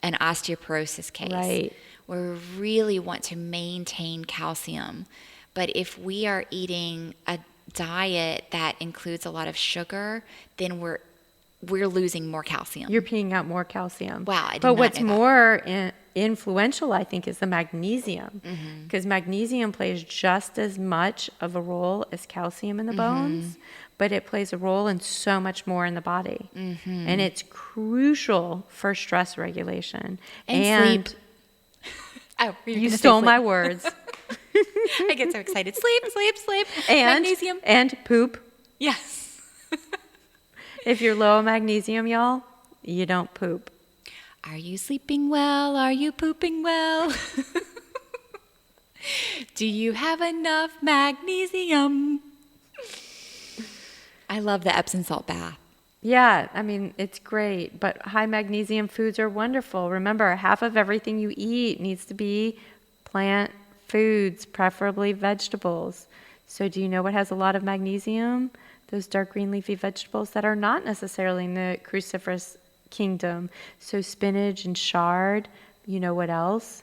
an osteoporosis case. Right. Where we really want to maintain calcium. But if we are eating a diet that includes a lot of sugar, then we're losing more calcium. You're peeing out more calcium. Wow, I did But not what's know that. more influential, I think, is the magnesium. Because magnesium plays just as much of a role as calcium in the bones, but it plays a role in so much more in the body. And it's crucial for stress regulation. And sleep. Oh, You stole my words. I get so excited. Sleep. And Magnesium. And poop. Yes. If you're low on magnesium, y'all, you don't poop. Are you sleeping well? Are you pooping well? Do you have enough magnesium? I love the Epsom salt bath. Yeah, I mean, it's great, but high magnesium foods are wonderful. Remember, half of everything you eat needs to be plant foods, preferably vegetables. So do you know what has a lot of magnesium? Those dark green leafy vegetables that are not necessarily in the cruciferous kingdom. So spinach and chard. You know what else?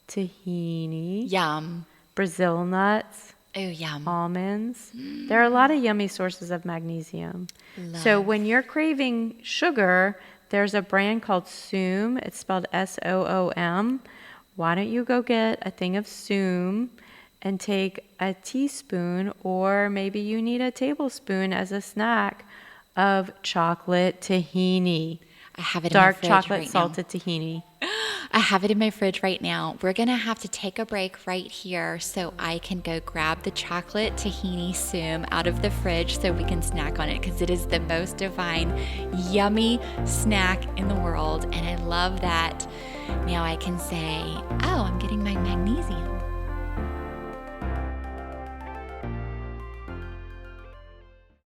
Tahini. Yum. Brazil nuts. Oh, yum. Almonds. There are a lot of yummy sources of magnesium. So when you're craving sugar, there's a brand called Soom. It's spelled Soom. Why don't you go get a thing of Soom and take a teaspoon, or maybe you need a tablespoon as a snack, of chocolate tahini. I have it Dark in my fridge chocolate right salted tahini. I have it in my fridge right now. We're going to have to take a break right here so I can go grab the chocolate tahini Soom out of the fridge so we can snack on it, because it is the most divine, yummy snack in the world. And I love that now I can say, oh, I'm getting my magnesium.